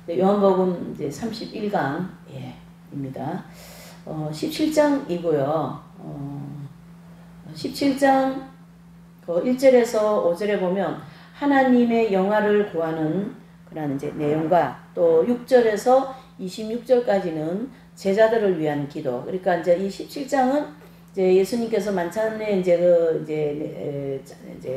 요한복음 이제 31강 입니다. 17장이고요. 17장 1절에서 5절에 보면 하나님의 영화를 구하는 그런 이제 내용과 또 6절에서 26절까지는 제자들을 위한 기도. 그러니까 이제 이 17장은 이제 예수님께서 만찬에 이제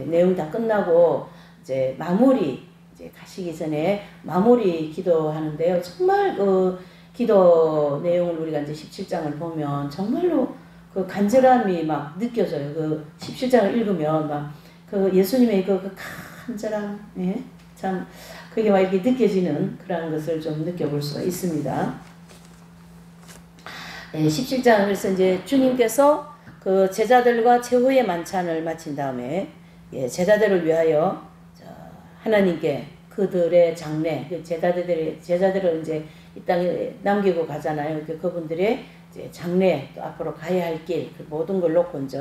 내용 다 끝나고 이제 마무리 이제 가시기 전에 마무리 기도하는데요. 정말 그 기도 내용을 우리가 이제 17장을 보면 정말로 그 간절함이 막 느껴져요. 그 17장을 읽으면 막 그 예수님의 그 간절함, 참 그게 막 이렇게 느껴지는 그런 것을 좀 느껴볼 수가 있습니다. 17장 그래서 이제 주님께서 그 제자들과 최후의 만찬을 마친 다음에 제자들을 위하여 하나님께 그들의 장래, 제자들을 이제 이 땅에 남기고 가잖아요. 그분들의 이제 장래, 또 앞으로 가야 할 길, 그 모든 걸 놓고 이제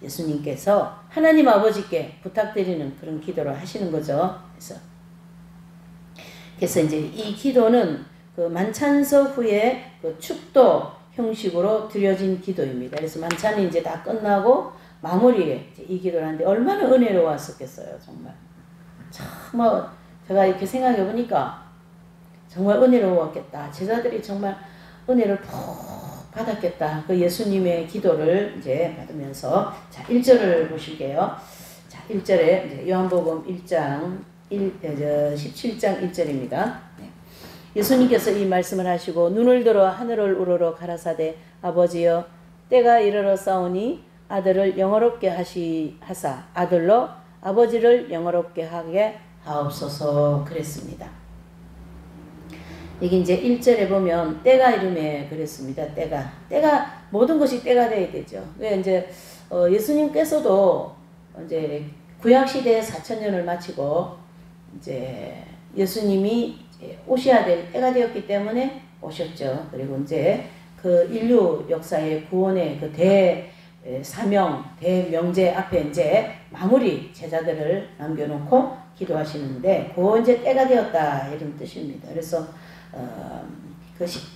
예수님께서 하나님 아버지께 부탁드리는 그런 기도를 하시는 거죠. 그래서 이제 이 기도는 그 만찬서 후에 그 축도 형식으로 드려진 기도입니다. 그래서 만찬이 이제 다 끝나고 마무리에 이 기도를 하는데 얼마나 은혜로웠었겠어요, 정말. 정말 제가 이렇게 생각해 보니까 정말 은혜로웠겠다. 제자들이 정말 은혜를 푹 받았겠다. 그 예수님의 기도를 이제 받으면서 자, 1절을 보실게요. 자, 1절에 이제 요한복음 17장 1절입니다. 예수님께서 이 말씀을 하시고 눈을 들어 하늘을 우러러 가라사대 아버지여 때가 이르러 싸우니 아들을 영화롭게 하사 아들로 아버지를 영화롭게 하게 하옵소서 그랬습니다. 여기 이제 1절에 보면 때가 이름에 그랬습니다. 때가 모든 것이 때가 되어야 되죠. 왜 이제 예수님께서도 이제 구약 시대의 4,000년을 마치고 이제 예수님이 이제 오셔야 될 때가 되었기 때문에 오셨죠. 그리고 이제 그 인류 역사의 구원의 그 대사명, 대명제 앞에 이제 마무리 제자들을 남겨놓고 기도하시는데 그 이제 때가 되었다 이런 뜻입니다. 그래서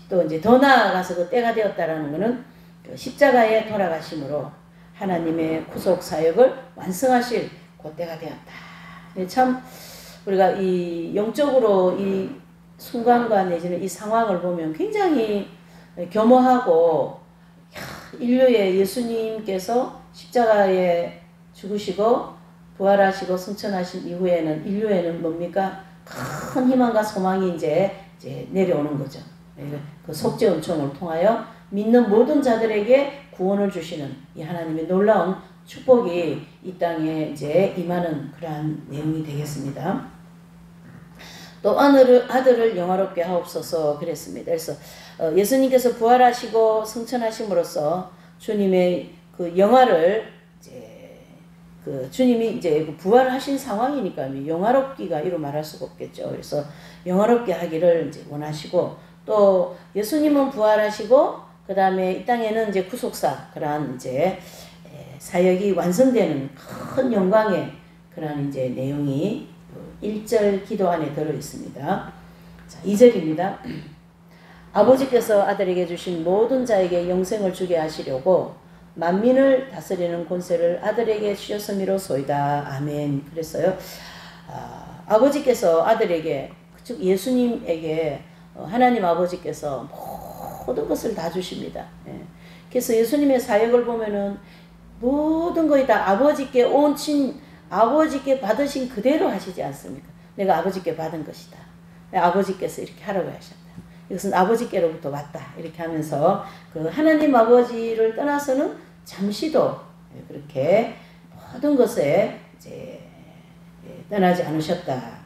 또 이제 더 나아가서 그 때가 되었다라는 것은 그 십자가에 돌아가심으로 하나님의 구속 사역을 완성하실 그 때가 되었다. 참 우리가 이 영적으로 이 순간과 내지는 이 상황을 보면 굉장히 겸허하고 인류의 예수님께서 십자가에 죽으시고 부활하시고 승천하신 이후에는 인류에는 뭡니까? 큰 희망과 소망이 이제 내려오는 거죠. 그 속죄 은총을 통하여 믿는 모든 자들에게 구원을 주시는 이 하나님의 놀라운 축복이 이 땅에 이제 임하는 그러한 내용이 되겠습니다. 또 아들을 영화롭게 하옵소서 그랬습니다. 그래서 예수님께서 부활하시고 승천하심으로써 주님의 그 영화를 그 주님이 이제 부활하신 상황이니까 영화롭기가 이로 말할 수가 없겠죠. 그래서 영화롭게 하기를 이제 원하시고 또 예수님은 부활하시고 그 다음에 이 땅에는 이제 구속사 그러한 이제 사역이 완성되는 큰 영광의 그러한 이제 내용이 1절 기도 안에 들어 있습니다. 자, 2절입니다. 아버지께서 아들에게 주신 모든 자에게 영생을 주게 하시려고 만민을 다스리는 권세를 아들에게 주셨음이로소이다. 아멘. 그랬어요. 아버지께서 아들에게 즉 예수님에게 하나님 아버지께서 모든 것을 다 주십니다. 그래서 예수님의 사역을 보면은 모든 것이 다 아버지께 아버지께 받으신 그대로 하시지 않습니까? 내가 아버지께 받은 것이다. 아버지께서 이렇게 하라고 하셨다. 이것은 아버지께로부터 왔다. 이렇게 하면서 그 하나님 아버지를 떠나서는 잠시도 그렇게 모든 것에 이제 떠나지 않으셨다.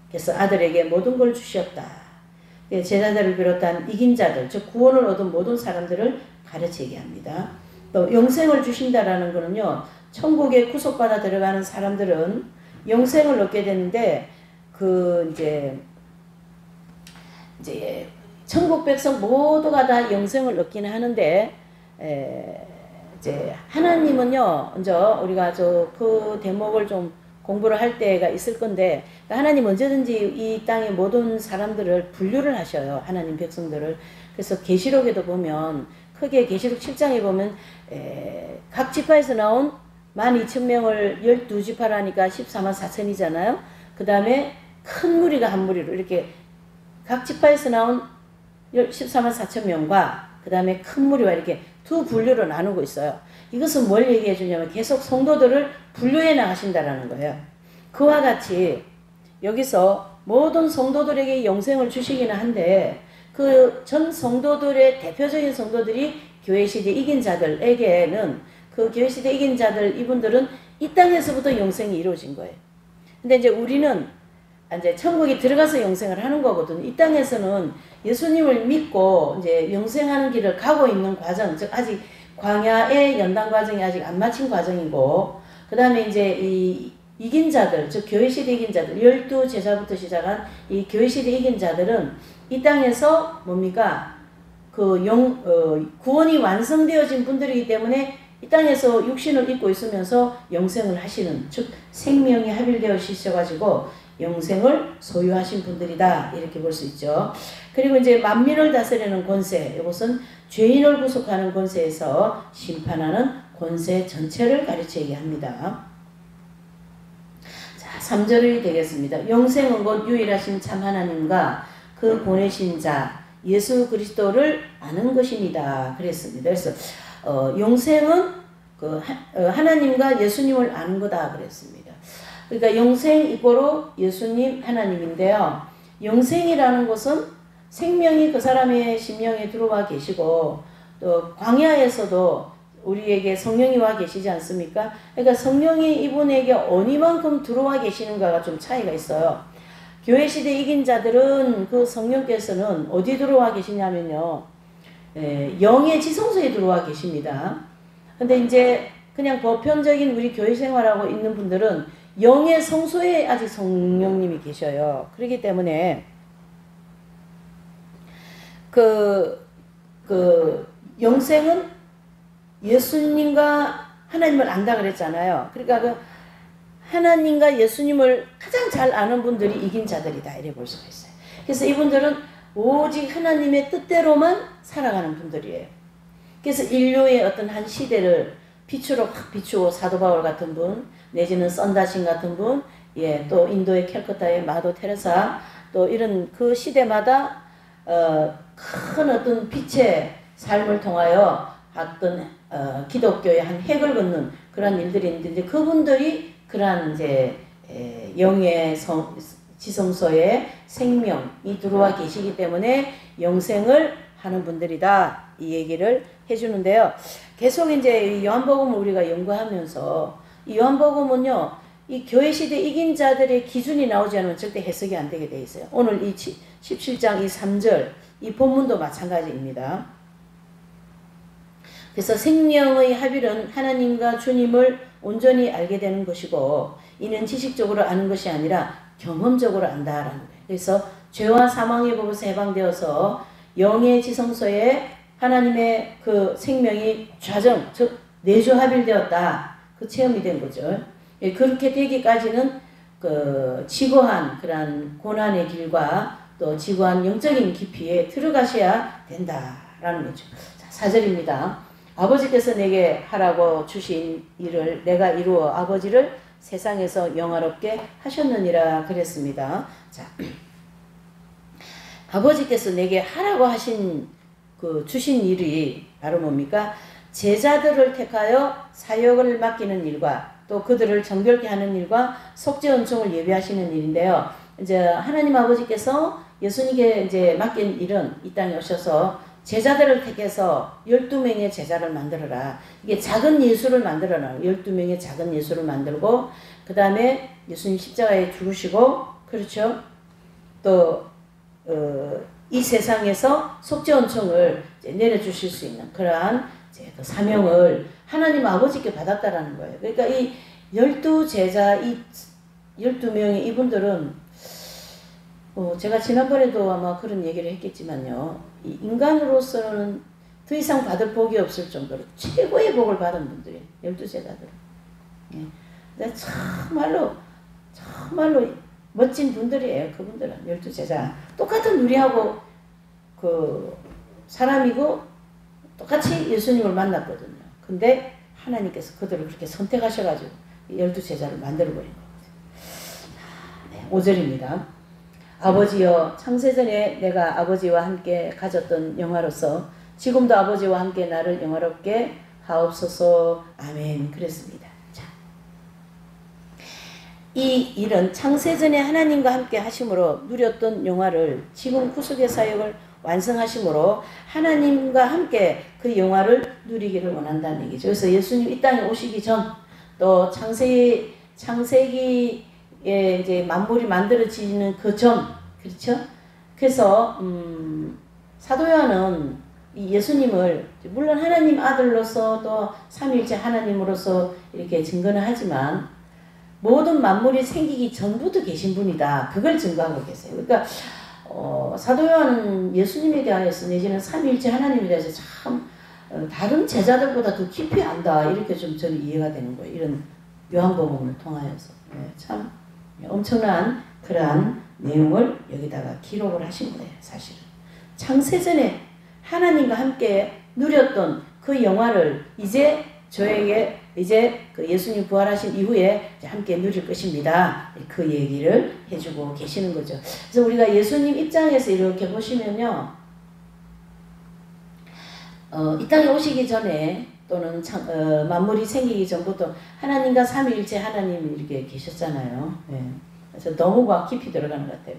그래서 아들에게 모든 걸 주셨다. 제자들을 비롯한 이긴 자들, 즉 구원을 얻은 모든 사람들을 가르치게 합니다. 또 영생을 주신다라는 거는요. 천국에 구속받아 들어가는 사람들은 영생을 얻게 되는데 그 이제 천국 백성 모두가 다 영생을 얻기는 하는데 이제 하나님은요. 먼저 우리가 그 대목을 좀 공부를 할 때가 있을 건데 하나님 언제든지 이 땅의 모든 사람들을 분류를 하셔요. 하나님 백성들을. 그래서 계시록에도 보면 크게 계시록 7장에 보면 각 지파에서 나온 12,000명을 12지파로 하니까 14만 4천이잖아요. 그 다음에 큰 무리가 한 무리로 이렇게 각 지파에서 나온 14만 4천 명과 그 다음에 큰 무리와 이렇게 두 분류로 나누고 있어요. 이것은 뭘 얘기해 주냐면 계속 성도들을 분류해 나가신다라는 거예요. 그와 같이 여기서 모든 성도들에게 영생을 주시기는 한데 그 전 성도들의 대표적인 성도들이 교회시대 이긴 자들에게는 그 교회시대 이긴 자들 이분들은 이 땅에서부터 영생이 이루어진 거예요. 근데 이제 우리는 이제 천국에 들어가서 영생을 하는 거거든요. 이 땅에서는 예수님을 믿고 이제 영생하는 길을 가고 있는 과정, 즉 아직 광야의 연단 과정이 아직 안 마친 과정이고, 그 다음에 이제 이 이긴 자들, 즉 교회시대 이긴 자들, 12제자부터 시작한 이 교회시대 이긴 자들은 이 땅에서 뭡니까? 구원이 완성되어진 분들이기 때문에 이 땅에서 육신을 입고 있으면서 영생을 하시는, 즉 생명이 합일되어지셔가지고 영생을 소유하신 분들이다, 이렇게 볼 수 있죠. 그리고 이제 만민을 다스리는 권세, 이것은 죄인을 구속하는 권세에서 심판하는 권세 전체를 가르쳐 얘기합니다. 자, 3절이 되겠습니다. 영생은 곧 유일하신 참 하나님과 그 보내신 자 예수 그리스도를 아는 것입니다. 그랬습니다. 그래서 영생은 하나님과 예수님을 아는 거다 그랬습니다. 그러니까 영생 이고로 예수님 하나님인데요. 영생이라는 것은 생명이 그 사람의 심령에 들어와 계시고 또 광야에서도 우리에게 성령이 와 계시지 않습니까? 그러니까 성령이 이분에게 어디만큼 들어와 계시는가가 좀 차이가 있어요. 교회시대 이긴 자들은 그 성령께서는 어디 들어와 계시냐면요. 영의 지성소에 들어와 계십니다. 근데 이제 그냥 보편적인 우리 교회 생활하고 있는 분들은 영의 성소에 아직 성령님이 계셔요. 그렇기 때문에 영생은 예수님과 하나님을 안다 그랬잖아요. 그러니까 하나님과 예수님을 가장 잘 아는 분들이 이긴 자들이다, 이래 볼 수가 있어요. 그래서 이분들은 오직 하나님의 뜻대로만 살아가는 분들이에요. 그래서 인류의 어떤 한 시대를 빛으로 확 비추고 사도 바울 같은 분, 내지는 썬다신 같은 분, 또 인도의 캘커타의 마도 테레사, 또 이런 그 시대마다 큰 어떤 빛의 삶을 통하여 어떤 기독교의 한 획을 긋는 그런 일들이 있는데, 그분들이 그러한 이제 영의 지성소에 생명이 들어와 계시기 때문에 영생을 하는 분들이다, 이 얘기를 해주는데요. 계속 이제 요한복음을 우리가 연구하면서 이 요한복음은요, 이 교회시대 이긴 자들의 기준이 나오지 않으면 절대 해석이 안 되게 돼 있어요. 오늘 이 17장 이 3절 이 본문도 마찬가지입니다. 그래서 생명의 합일은 하나님과 주님을 온전히 알게 되는 것이고, 이는 지식적으로 아는 것이 아니라 경험적으로 안다라는 거예요. 그래서 죄와 사망의 법에서 해방되어서 영의 지성소에 하나님의 그 생명이 좌정, 즉 내조합일되었다, 그 체험이 된 거죠. 그렇게 되기까지는 지고한 그런 고난의 길과 또 지고한 영적인 깊이에 들어가셔야 된다라는 거죠. 자, 4절입니다. 아버지께서 내게 하라고 주신 일을 내가 이루어 아버지를 세상에서 영화롭게 하셨느니라 그랬습니다. 자, 아버지께서 내게 하라고 하신 주신 일이 바로 뭡니까? 제자들을 택하여 사역을 맡기는 일과 또 그들을 정결케 하는 일과 속죄 은총을 예비하시는 일인데요. 이제 하나님 아버지께서 예수님께 이제 맡긴 일은 이 땅에 오셔서 제자들을 택해서 12명의 제자를 만들어라. 이게 작은 예수를 만들어라. 12명의 작은 예수를 만들고, 그 다음에 예수님 십자가에 죽으시고, 그렇죠? 또, 이 세상에서 속죄 은총을 내려주실 수 있는 그러한 이제 그 사명을 하나님 아버지께 받았다라는 거예요. 그러니까 이 12제자, 이 12명의 이분들은 제가 지난번에도 아마 그런 얘기를 했겠지만요. 이 인간으로서는 더 이상 받을 복이 없을 정도로 최고의 복을 받은 분들이에요. 12제자들은. 예. 참말로 정말로 멋진 분들이에요. 그분들은 12제자. 똑같은 우리하고 그 사람이고 똑같이 예수님을 만났거든요. 근데 하나님께서 그들을 그렇게 선택하셔가지고 12제자를 만들어버린 겁니다. 5절입니다. 아버지여, 창세전에 내가 아버지와 함께 가졌던 영화로서 지금도 아버지와 함께 나를 영화롭게 하옵소서. 아멘. 그랬습니다. 자, 이 일은 창세전에 하나님과 함께 하심으로 누렸던 영화를 지금 구속의 사역을 완성하심으로 하나님과 함께 그 영화를 누리기를 원한다는 얘기죠. 그래서 예수님 이 땅에 오시기 전, 또 창세기에 이제 만물이 만들어지는 그 전, 그렇죠? 그래서 사도 요한은 이 예수님을 물론 하나님 아들로서 또 삼위일체 하나님으로서 이렇게 증거는 하지만 모든 만물이 생기기 전부터 계신 분이다. 그걸 증거하고 계세요. 그러니까 사도 요한은 예수님에 대하여서 내지는 삼위일체 하나님에 대해서 참 다른 제자들보다 더 깊이 안다. 이렇게 좀 저는 이해가 되는 거예요. 이런 요한복음을 통하여서. 참 엄청난 그러한 내용을 여기다가 기록을 하신 거예요. 사실은. 창세전에 하나님과 함께 누렸던 그 영화를 이제 저에게 이제 그 예수님 부활하신 이후에 함께 누릴 것입니다. 그 얘기를 해주고 계시는 거죠. 그래서 우리가 예수님 입장에서 이렇게 보시면요. 이 땅에 오시기 전에 또는 만물이 생기기 전부터 하나님과 삼위일체 하나님이 이렇게 계셨잖아요. 네. 그래서 너무 깊이 들어가는 것 같아요.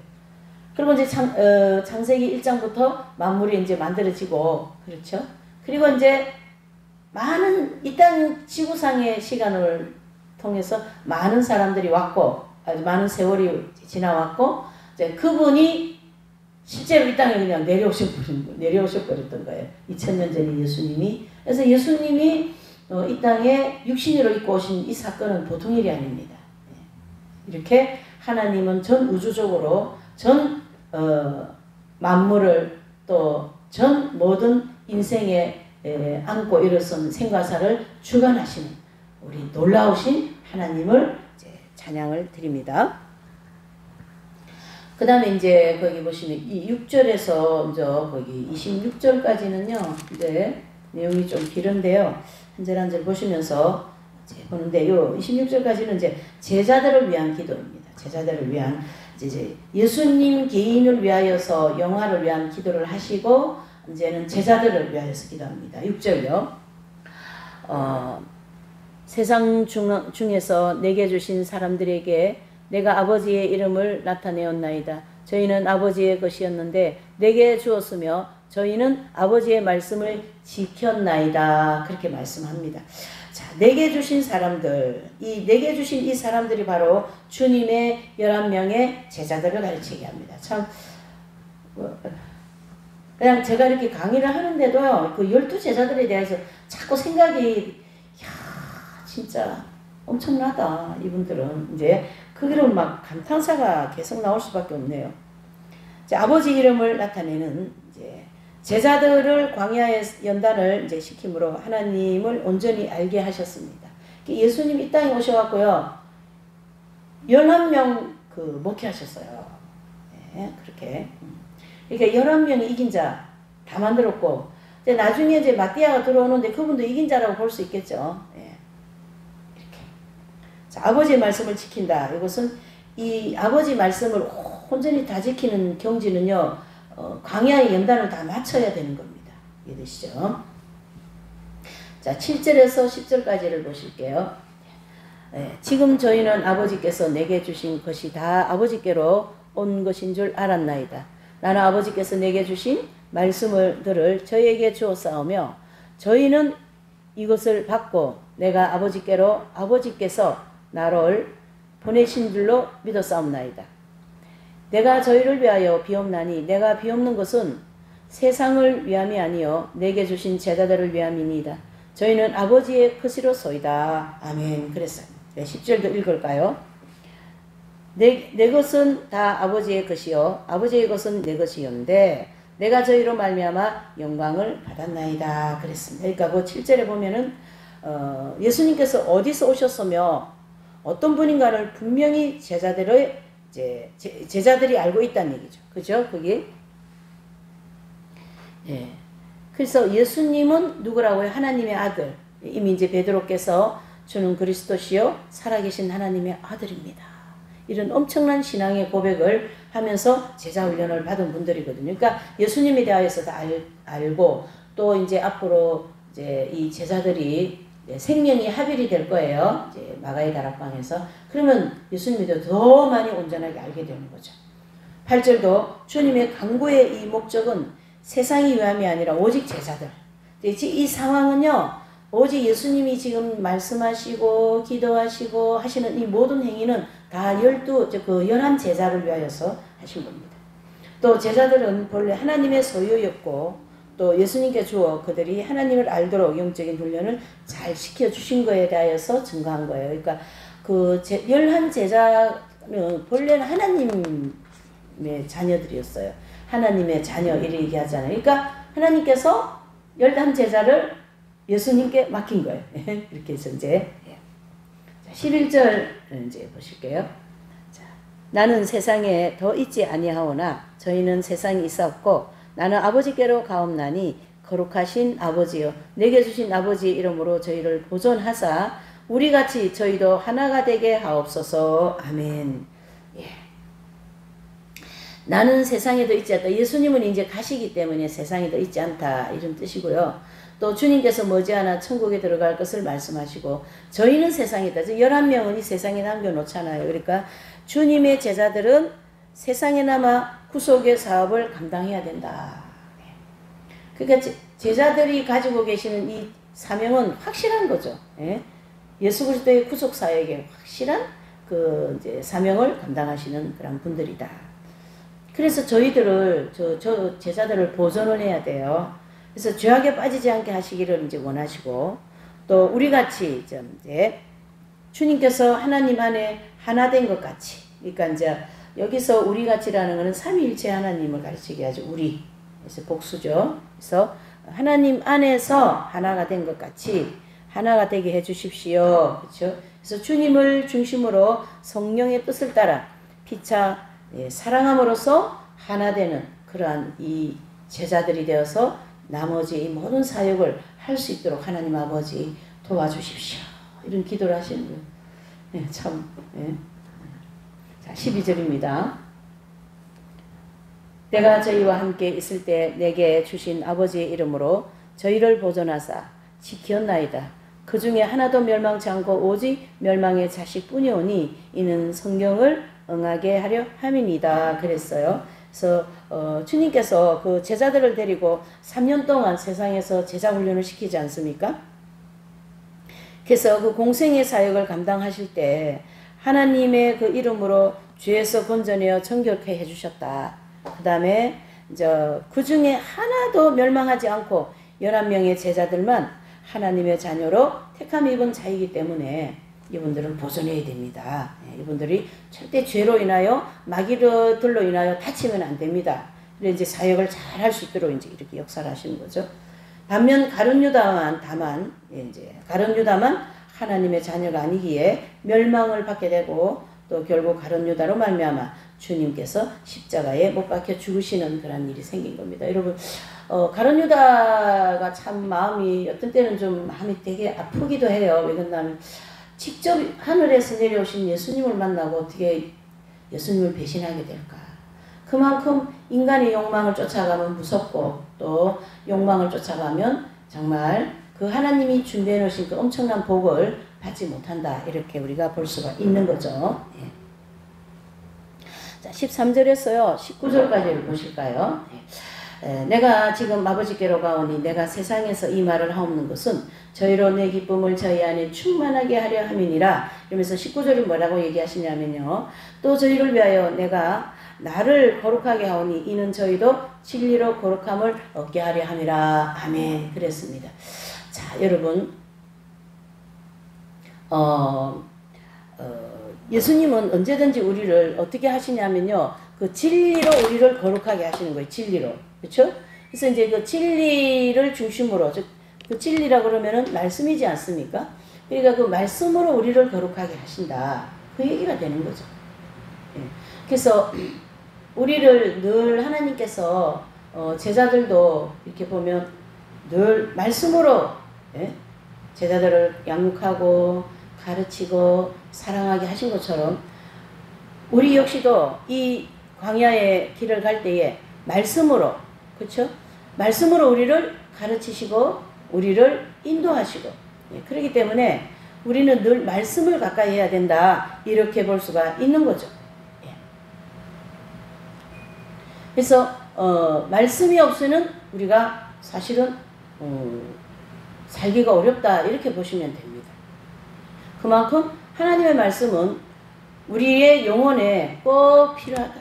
그리고 이제 창세기 1장부터 만물이 이제 만들어지고, 그렇죠? 그리고 이제 많은 이 땅 지구상의 시간을 통해서 많은 사람들이 왔고, 아주 많은 세월이 지나왔고, 이제 그분이 실제로 이 땅에 그냥 내려오셔버렸던 거예요. 2000년 전에 예수님이. 그래서 예수님이 이 땅에 육신으로 입고 오신 이 사건은 보통 일이 아닙니다. 이렇게 하나님은 전 우주적으로 전 만물을 또 전 모든 인생에 안고 일어선 생과사를 주관하시는 우리 놀라우신 하나님을 이제 찬양을 드립니다. 그 다음에 이제 거기 보시면 이 6절에서 이제 거기 26절까지는요, 이제 내용이 좀 길은데요. 한 절 한 절 보시면서 이제 보는데 요 26절까지는 이제 제자들을 위한 기도입니다. 제자들을 위한 이제 예수님 개인을 위하여서 영화를 위한 기도를 하시고 이제는 제자들을 위하여서 기도합니다. 6절요. 세상 중에서 내게 주신 사람들에게 내가 아버지의 이름을 나타내었나이다. 저희는 아버지의 것이었는데 내게 주었으며 저희는 아버지의 말씀을 지켰나이다. 그렇게 말씀합니다. 자, 내게 주신 사람들, 이 내게 주신 이 사람들이 바로 주님의 11명의 제자들을 가르치게 합니다. 참 그냥 제가 이렇게 강의를 하는데도요, 그 12제자들에 대해서 자꾸 생각이 진짜 엄청나다. 이분들은 이제 거기로 막 감탄사가 계속 나올 수밖에 없네요. 이제 아버지 이름을 나타내는 이제 제자들을 광야의 연단을 이제 시킴으로 하나님을 온전히 알게 하셨습니다. 예수님 이 땅에 오셔갖고요, 11명 그 목회하셨어요. 네, 그렇게. 그러니까 11명이 이긴 자 다 만들었고, 이제 나중에 이제 마띠아가 들어오는데 그분도 이긴 자라고 볼 수 있겠죠. 네. 이렇게. 자, 아버지의 말씀을 지킨다. 이것은 이 아버지 말씀을 온전히 다 지키는 경지는요, 광야의 연단을 다 마쳐야 되는 겁니다. 이해되시죠? 자, 7절에서 10절까지를 보실게요. 네, 지금 저희는 아버지께서 내게 주신 것이 다 아버지께로 온 것인 줄 알았나이다. 나는 아버지께서 내게 주신 말씀을 들을 저희에게 주었사오며 저희는 이것을 받고 내가 아버지께로 아버지께서 나를 보내신 줄로 믿었사옵나이다. 내가 저희를 위하여 비옵나니 내가 비옵는 것은 세상을 위함이 아니요 내게 주신 제자들을 위함이니이다. 저희는 아버지의 것이로소이다. 아멘. 그랬어요. 네, 10절도 읽을까요? 내 것은 다 아버지의 것이요 아버지의 것은 내 것이었는데 내가 저희로 말미암아 영광을 받았나이다. 그랬습니다. 그러니까 그 7절에 보면은 예수님께서 어디서 오셨으며 어떤 분인가를 분명히 제자들의 제자들이 알고 있다는 얘기죠. 그죠? 그게 예. 그래서 예수님은 누구라고요? 하나님의 아들. 이미 이제 베드로께서 주는 그리스도시요 살아계신 하나님의 아들입니다. 이런 엄청난 신앙의 고백을 하면서 제자 훈련을 받은 분들이거든요. 그러니까 예수님에 대하여서 다 알고 또 이제 앞으로 이제 이 제자들이 생명이 합일이 될 거예요. 이제 마가의 다락방에서. 그러면 예수님이 더 많이 온전하게 알게 되는 거죠. 8절도 주님의 강구의 이 목적은 세상이 위함이 아니라 오직 제자들. 이 상황은요, 오직 예수님이 지금 말씀하시고 기도하시고 하시는 이 모든 행위는 다 11 제자를 위하여서 하신 겁니다. 또 제자들은 본래 하나님의 소유였고 또 예수님께 주어 그들이 하나님을 알도록 영적인 훈련을 잘 시켜주신 거에 대하여서 증거한 거예요. 그러니까 그 11 제자는 본래는 하나님의 자녀들이었어요. 하나님의 자녀 이렇게 얘기하잖아요. 그러니까 하나님께서 11 제자를 예수님께 맡긴 거예요. 이렇게 해서 이제 11절 이제 보실게요. 자, 나는 세상에 더 있지 아니하오나 저희는 세상에 있었고 나는 아버지께로 가옵나니 거룩하신 아버지여 내게 주신 아버지의 이름으로 저희를 보존하사 우리같이 저희도 하나가 되게 하옵소서. 아멘. 예. 나는 세상에도 있지 않다. 예수님은 이제 가시기 때문에 세상에도 있지 않다. 이런 뜻이고요. 또 주님께서 머지않아 천국에 들어갈 것을 말씀하시고 저희는 세상에 있다. 11명은 이 세상에 남겨놓잖아요. 그러니까 주님의 제자들은 세상에 남아 구속의 사업을 감당해야 된다. 그러니까 제자들이 가지고 계시는 이 사명은 확실한 거죠. 예수 그리스도의 구속 사역에 확실한 그 이제 사명을 감당하시는 그런 분들이다. 그래서 저희들을 저 제자들을 보존을 해야 돼요. 그래서 죄악에 빠지지 않게 하시기를 이제 원하시고 또 우리 같이 이제 주님께서 하나님 안에 하나 된 것 같이 그러니까 이제 여기서 우리 같이라는 것은 삼위일체 하나님을 가르치게 하죠. 우리 그래서 복수죠. 그래서 하나님 안에서 하나가 된 것 같이 하나가 되게 해 주십시오. 그렇죠? 그래서 주님을 중심으로 성령의 뜻을 따라 피차 사랑함으로써 하나 되는 그러한 이 제자들이 되어서 나머지 이 모든 사역을 할 수 있도록 하나님 아버지 도와주십시오. 이런 기도를 하시는 거예요. 참. 자, 12절입니다. 내가 저희와 함께 있을 때 내게 주신 아버지의 이름으로 저희를 보존하사 지켰나이다. 그 중에 하나도 멸망치 않고 오직 멸망의 자식뿐이오니 이는 성경을 응하게 하려 함이니이다. 그랬어요. 그래서 주님께서 그 제자들을 데리고 3년 동안 세상에서 제자 훈련을 시키지 않습니까? 그래서 그 공생의 사역을 감당하실 때 하나님의 그 이름으로 죄에서 건져내어 정결케 해주셨다. 그 다음에 그 중에 하나도 멸망하지 않고 11명의 제자들만 하나님의 자녀로 택함 입은 자이기 때문에 이분들은 보존해야 됩니다. 이분들이 절대 죄로 인하여 마귀들로 인하여 다치면 안 됩니다. 그래서 이제 사역을 잘 할 수 있도록 이제 이렇게 역사를 하시는 거죠. 반면 가룟 유다만 가룟 유다만 하나님의 자녀가 아니기에 멸망을 받게 되고 또 결국 가룟 유다로 말미암아 주님께서 십자가에 못 박혀 죽으시는 그런 일이 생긴 겁니다. 여러분 가룟 유다가 참 마음이 어떤 때는 좀 마음이 되게 아프기도 해요. 왜 그런다면 직접 하늘에서 내려오신 예수님을 만나고 어떻게 예수님을 배신하게 될까? 그만큼 인간의 욕망을 쫓아가면 무섭고 또 욕망을 쫓아가면 정말 그 하나님이 준비해 놓으신 그 엄청난 복을 받지 못한다. 이렇게 우리가 볼 수가 있는 거죠. 자, 13절에서요. 19절까지를 보실까요? 내가 지금 아버지께로 가오니 내가 세상에서 이 말을 하옵는 것은 저희로 내 기쁨을 저희 안에 충만하게 하려 함이니라. 이러면서 19절이 뭐라고 얘기하시냐면요. 또 저희를 위하여 내가 나를 거룩하게 하오니 이는 저희도 진리로 거룩함을 얻게 하려 함이라. 아멘. 그랬습니다. 자, 여러분 예수님은 언제든지 우리를 어떻게 하시냐면요. 그 진리로 우리를 거룩하게 하시는 거예요. 진리로. 그렇죠? 그래서 이제 그 진리를 중심으로 그 진리라 그러면은 말씀이지 않습니까? 그러니까 그 말씀으로 우리를 거룩하게 하신다. 그 얘기가 되는 거죠. 예. 그래서 우리를 늘 하나님께서 제자들도 이렇게 보면 늘 말씀으로 예? 제자들을 양육하고 가르치고 사랑하게 하신 것처럼 우리 역시도 이 광야의 길을 갈 때에 말씀으로 그렇죠? 말씀으로 우리를 가르치시고 우리를 인도하시고 예, 그렇기 때문에 우리는 늘 말씀을 가까이 해야 된다 이렇게 볼 수가 있는 거죠. 예. 그래서 말씀이 없으면 우리가 사실은 살기가 어렵다 이렇게 보시면 됩니다. 그만큼 하나님의 말씀은 우리의 영혼에 꼭 필요하다.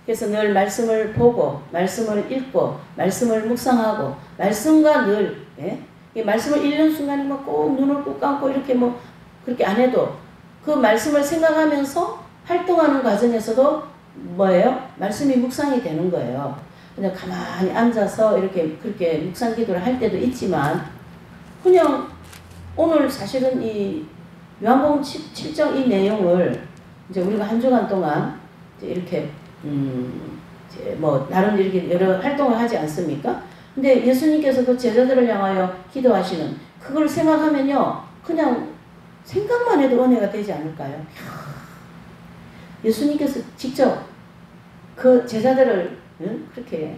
그래서 늘 말씀을 보고 말씀을 읽고 말씀을 묵상하고 말씀과 늘 예? 이 말씀을 읽는 순간에 꼭 눈을 꼭 감고 이렇게 뭐 그렇게 안 해도 그 말씀을 생각하면서 활동하는 과정에서도 뭐예요? 말씀이 묵상이 되는 거예요. 그냥 가만히 앉아서 이렇게 그렇게 묵상 기도를 할 때도 있지만 그냥 오늘 사실은 이 요한복음 7장 이 내용을 이제 우리가 한 주간 동안 이제 이렇게 이제 뭐 나름 이렇게 여러 활동을 하지 않습니까? 근데 예수님께서 그 제자들을 향하여 기도하시는 그걸 생각하면요 그냥 생각만 해도 은혜가 되지 않을까요? 예수님께서 직접 그 제자들을 그렇게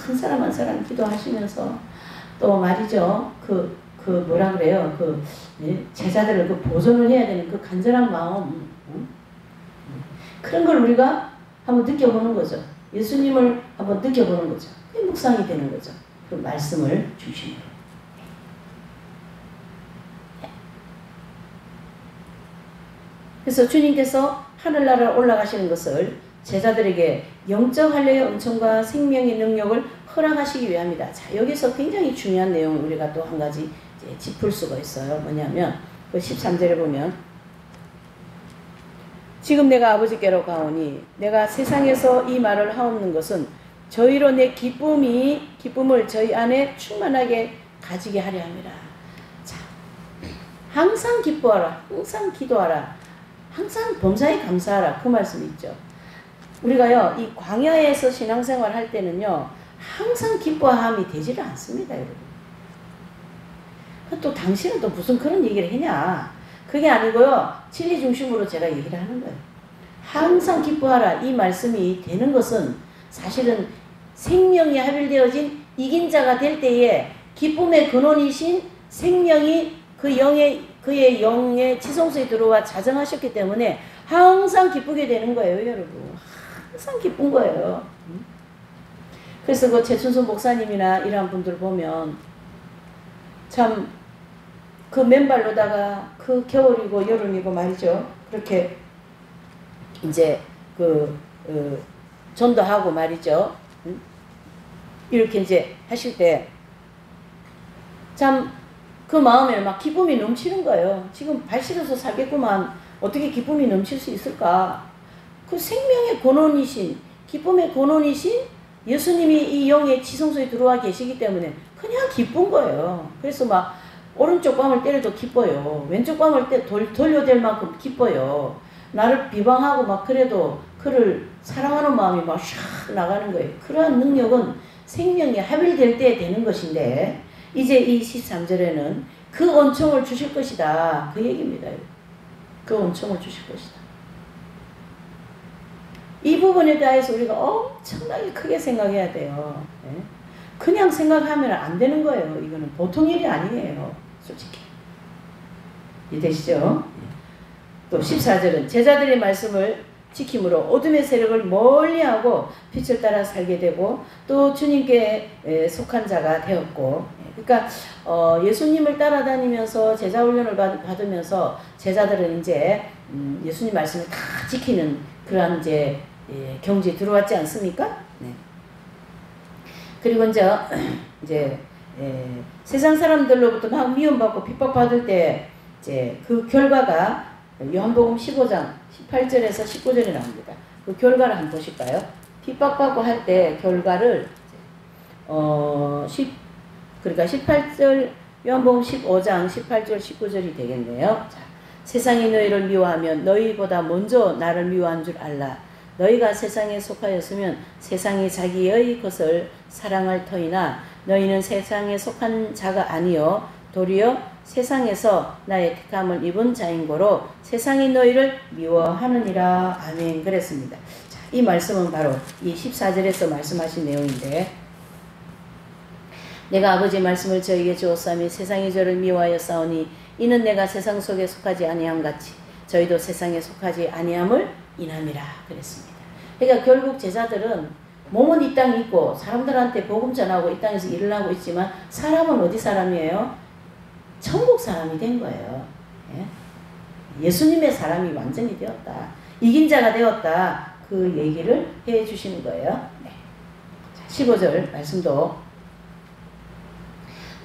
한 사람 한 사람 기도하시면서 또 말이죠 그 뭐라 그래요 그 제자들을 그 보존을 해야 되는 그 간절한 마음 그런 걸 우리가 한번 느껴보는 거죠. 예수님을 한번 느껴보는 거죠. 그게 묵상이 되는 거죠. 그 말씀을 중심으로. 그래서 주님께서 하늘나라로 올라가시는 것을 제자들에게 영적 할례의 은총과 생명의 능력을 허락하시기 위함이다. 자, 여기서 굉장히 중요한 내용을 우리가 또 한 가지 이제 짚을 수가 있어요. 뭐냐면 그 13절에 보면 지금 내가 아버지께로 가오니 내가 세상에서 이 말을 하옵는 것은 저희로 내 기쁨을 저희 안에 충만하게 가지게 하려 함이라. 자, 항상 기뻐하라. 항상 기도하라. 항상 범사에 감사하라. 그 말씀 있죠. 우리가요, 이 광야에서 신앙생활 할 때는요, 항상 기뻐함이 되지를 않습니다, 여러분. 또 당신은 또 무슨 그런 얘기를 했냐. 그게 아니고요, 진리 중심으로 제가 얘기를 하는 거예요. 항상 기뻐하라. 이 말씀이 되는 것은 사실은 생명이 합일되어진 이긴 자가 될 때에 기쁨의 근원이신 생명이 그의 영의 지성소에 들어와 자정하셨기 때문에 항상 기쁘게 되는 거예요, 여러분. 항상 기쁜 거예요. 그래서 그 최춘수 목사님이나 이런 분들 보면 참 그 맨발로다가 그 겨울이고 여름이고 말이죠. 그렇게 이제 전도하고 말이죠. 이렇게 이제 하실 때 참 그 마음에 막 기쁨이 넘치는 거예요. 지금 발 시려서 살겠구만. 어떻게 기쁨이 넘칠 수 있을까? 그 생명의 근원이신, 기쁨의 근원이신 예수님이 이 영의 지성소에 들어와 계시기 때문에 그냥 기쁜 거예요. 그래서 막 오른쪽 뺨을 때려도 기뻐요. 왼쪽 뺨을 돌려댈 만큼 기뻐요. 나를 비방하고 막 그래도 그를 사랑하는 마음이 막 샥 나가는 거예요. 그러한 능력은 생명이 합일될 때 되는 것인데 이제 이 13절에는 그 은총을 주실 것이다. 그 얘기입니다. 그 은총을 주실 것이다. 이 부분에 대해서 우리가 엄청나게 크게 생각해야 돼요. 네? 그냥 생각하면 안 되는 거예요. 이거는 보통 일이 아니에요. 솔직히. 이해되시죠? 또 14절은 제자들의 말씀을 지킴으로 어둠의 세력을 멀리하고 빛을 따라 살게 되고 또 주님께 속한 자가 되었고 그러니까 예수님을 따라다니면서 제자 훈련을 받으면서 제자들은 이제 예수님 말씀을 다 지키는 그러한 이제 경지에 들어왔지 않습니까? 네. 그리고 이제 세상 사람들로부터 막 미움받고 핍박받을 때 이제 그 결과가 요한복음 15장 18절에서 19절에 나옵니다. 그 결과를 한번 보실까요? 핍박받고 할 때 결과를 그러니까 18절 요한복음 15장 18절 19절이 되겠네요. 자, 세상이 너희를 미워하면 너희보다 먼저 나를 미워한 줄 알라. 너희가 세상에 속하였으면 세상이 자기의 것을 사랑할 터이나 너희는 세상에 속한 자가 아니요 도리어 세상에서 나의 택함을 입은 자인고로 세상이 너희를 미워하느니라. 아멘. 그랬습니다. 자, 이 말씀은 바로 이 14절에서 말씀하신 내용인데, 내가 아버지의 말씀을 저에게 주었사오니 세상이 저를 미워하여 싸우니 이는 내가 세상 속에 속하지 아니함 같이 저희도 세상에 속하지 아니함을 인함이라. 그랬습니다. 그러니까 결국 제자들은 몸은 이 땅에 있고 사람들한테 복음 전하고 이 땅에서 일을 하고 있지만 사람은 어디 사람이에요? 천국 사람이 된 거예요. 예? 예수님의 사람이 완전히 되었다. 이긴 자가 되었다. 그 얘기를 해 주시는 거예요. 네. 15절 말씀도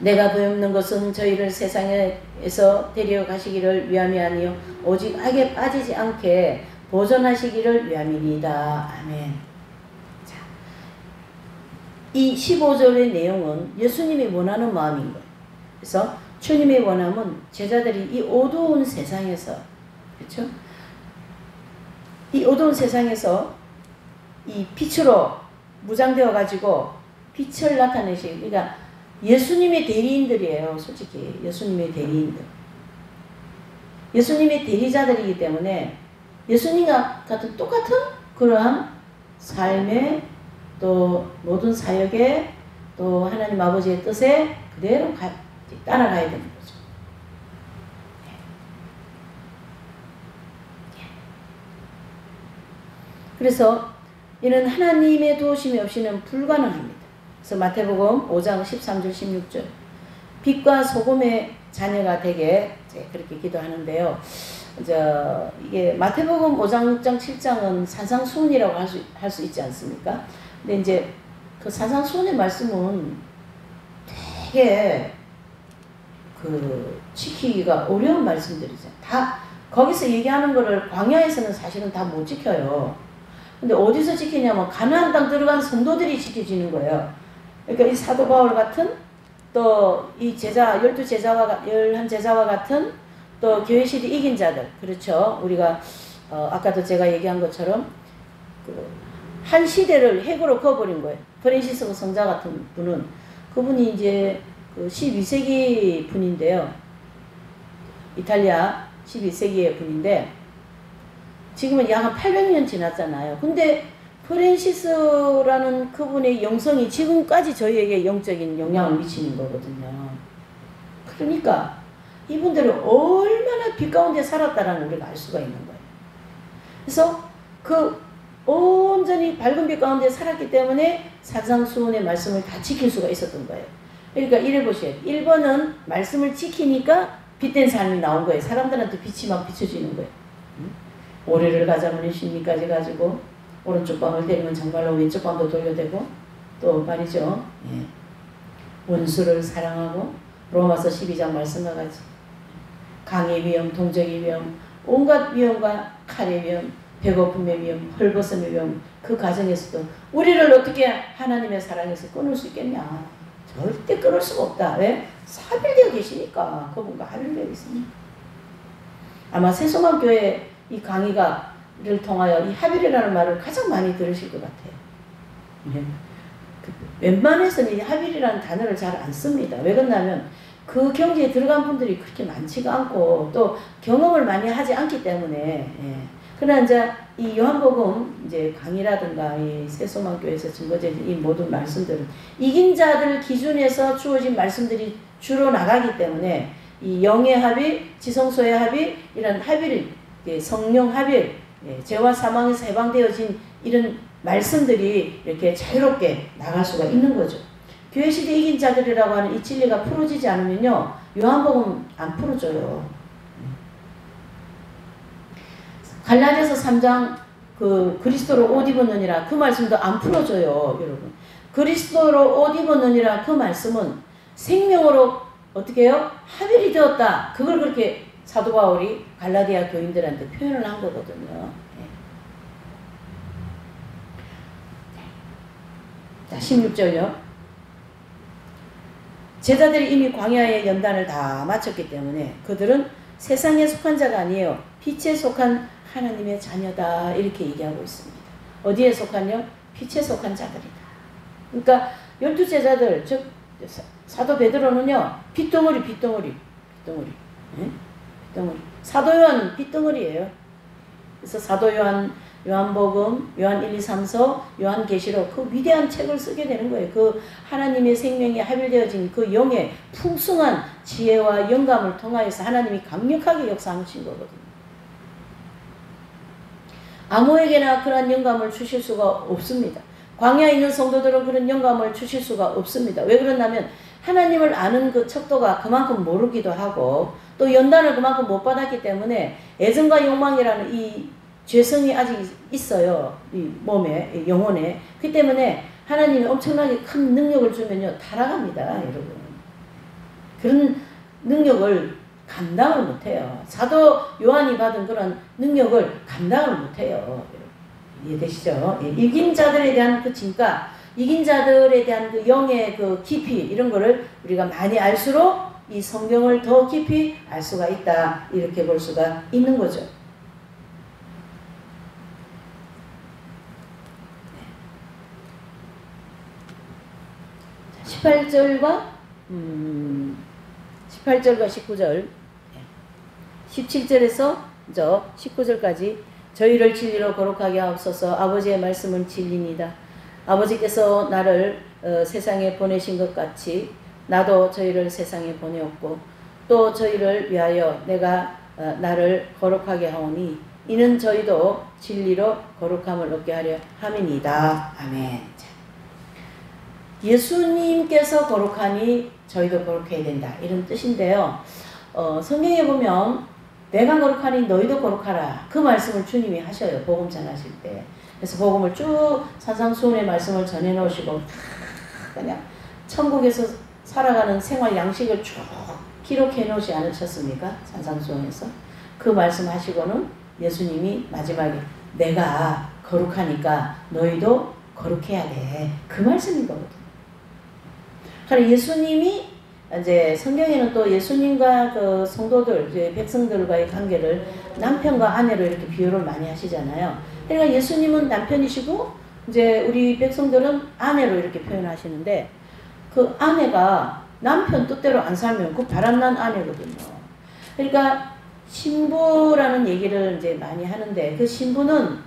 내가 부여없는 것은 저희를 세상에서 데려가시기를 위함이 아니요 오직 악에 빠지지 않게 보존하시기를 위함이니이다. 아멘. 자, 이 15절의 내용은 예수님이 원하는 마음인 거예요. 그래서 주님의 원함은 제자들이 이 어두운 세상에서, 그렇죠? 이 어두운 세상에서 이 빛으로 무장되어 가지고 빛을 나타내시고, 그러니까 예수님의 대리인들이에요. 솔직히 예수님의 대리인들, 예수님의 대리자들이기 때문에 예수님과 같은 똑같은 그러한 삶의 또 모든 사역에 또 하나님 아버지의 뜻에 그대로 따라가야 되는 거죠. 그래서 이는 하나님의 도우심이 없이는 불가능합니다. 그래서 마태복음 5장 13절 16절 빛과 소금의 자녀가 되게 그렇게 기도하는데요. 이게 마태복음 5장 6장 7장은 산상수훈이라고 할 수 있지 않습니까? 근데 이제 그 산상수훈의 말씀은 되게 지키기가 어려운 말씀들이죠. 다 거기서 얘기하는 거를 광야에서는 사실은 다 못 지켜요. 근데 어디서 지키냐면 가나안 땅 들어간 성도들이 지켜지는 거예요. 그러니까 이 사도 바울 같은 또 이 제자 11 제자와 같은 또 교회 시대 이긴 자들, 그렇죠. 우리가 아까도 제가 얘기한 것처럼 한 시대를 핵으로 그어버린 거예요. 프랜시스 성자 같은 분은, 그분이 이제 12세기 분인데요. 이탈리아 12세기의 분인데 지금은 약 한 800년 지났잖아요. 근데 프랜시스라는 그분의 영성이 지금까지 저희에게 영적인 영향을 미치는 거거든요. 그러니까 이분들은 얼마나 빛 가운데 살았다라는 우리가 알 수가 있는 거예요. 그래서 온전히 밝은 빛 가운데 살았기 때문에 산상수훈의 말씀을 다 지킬 수가 있었던 거예요. 그러니까 이래 보세요. 1번은 말씀을 지키니까 빛된 삶이 나온 거예요. 사람들한테 빛이 막 비춰지는 거예요. 오리를 가자면 십리까지 가지고 오른쪽 뺨을 때리면 정말로 왼쪽 뺨도 돌려대고 또 말이죠. 예. 원수를 사랑하고 로마서 12장 말씀과 같이 강의 위험, 동적의 위험, 온갖 위험과 칼의 위험, 배고픔의 위험, 헐벗음의 위험, 그 과정에서도 우리를 어떻게 하나님의 사랑에서 끊을 수 있겠냐? 절대 끊을 수가 없다. 왜? 합일되어 계시니까. 그분과 합일되어 있으니까. 아마 새소망 교회 이 강의를 통하여 이 합일이라는 말을 가장 많이 들으실 것 같아요. 네. 웬만해서는 이 합일이라는 단어를 잘 안 씁니다. 왜 그러냐면 그 경지에 들어간 분들이 그렇게 많지가 않고 또 경험을 많이 하지 않기 때문에. 예. 그러나 이제 이 요한복음 이제 강의라든가 이 새소망교회에서 증거된 이 모든 말씀들은 이긴 자들 기준에서 주어진 말씀들이 주로 나가기 때문에 이 영의 합일, 지성소의 합일, 이런 합일, 성령 합일, 죄와 사망에서 해방되어진 이런 말씀들이 이렇게 자유롭게 나갈 수가 있는 거죠. 교회 시대 이긴 자들이라고 하는 이 진리가 풀어지지 않으면요, 요한복음 안 풀어져요. 갈라디아서 3장 그리스도로 옷 입었느니라 그 말씀도 안 풀어져요, 여러분. 그리스도로 옷 입었느니라 그 말씀은 생명으로 어떻게 해요? 합일이 되었다. 그걸 그렇게 사도 바울이 갈라디아 교인들한테 표현을 한 거거든요. 자, 16절요. 제자들이 이미 광야의 연단을 다 마쳤기 때문에 그들은 세상에 속한 자가 아니에요. 빛에 속한 하나님의 자녀다. 이렇게 얘기하고 있습니다. 어디에 속한요? 빛에 속한 자들이다. 그러니까 12제자들, 즉 사도 베드로는요. 핏덩어리. 네? 핏덩어리. 사도 요한은 핏덩어리예요. 그래서 사도 요한복음, 요한 1, 2, 3서, 요한계시록 그 위대한 책을 쓰게 되는 거예요. 그 하나님의 생명이 합일되어진 그 영의 풍성한 지혜와 영감을 통하여서 하나님이 강력하게 역사하신 거거든요. 아무에게나 그런 영감을 주실 수가 없습니다. 광야에 있는 성도들은 그런 영감을 주실 수가 없습니다. 왜 그러냐면 하나님을 아는 그 척도가 그만큼 모르기도 하고 또 연단을 그만큼 못 받았기 때문에 애정과 욕망이라는 이 죄성이 아직 있어요. 이 몸에, 이 영혼에. 그 때문에 하나님이 엄청나게 큰 능력을 주면요. 타락합니다. 여러분. 그런 능력을 감당을 못해요. 사도 요한이 받은 그런 능력을 감당을 못해요. 이해되시죠? 이긴 자들에 대한 그 진가, 이긴 자들에 대한 그 영의 그 깊이, 이런 거를 우리가 많이 알수록 이 성경을 더 깊이 알 수가 있다. 이렇게 볼 수가 있는 거죠. 18절과 19절 17절에서 19절까지 저희를 진리로 거룩하게 하옵소서. 아버지의 말씀은 진리입니다. 아버지께서 나를 세상에 보내신 것 같이 나도 저희를 세상에 보내었고 또 저희를 위하여 내가 나를 거룩하게 하오니 이는 저희도 진리로 거룩함을 얻게 하려 함이니이다. 아멘. 예수님께서 거룩하니 저희도 거룩해야 된다. 이런 뜻인데요. 성경에 보면 내가 거룩하니 너희도 거룩하라. 그 말씀을 주님이 하셔요. 복음 전하실 때. 그래서 복음을 쭉 산상수훈의 말씀을 전해 놓으시고 그냥 천국에서 살아가는 생활 양식을 쭉 기록해 놓으지 않으셨습니까? 산상수훈에서. 그 말씀 하시고는 예수님이 마지막에 내가 거룩하니까 너희도 거룩해야 돼. 그 말씀인 거거든요. 그러니까 예수님이 이제 성경에는 또 예수님과 그 성도들, 이제 백성들과의 관계를 남편과 아내로 이렇게 비유를 많이 하시잖아요. 그러니까 예수님은 남편이시고 이제 우리 백성들은 아내로 이렇게 표현하시는데 그 아내가 남편 뜻대로 안 살면 그 바람난 아내거든요. 그러니까 신부라는 얘기를 이제 많이 하는데 그 신부는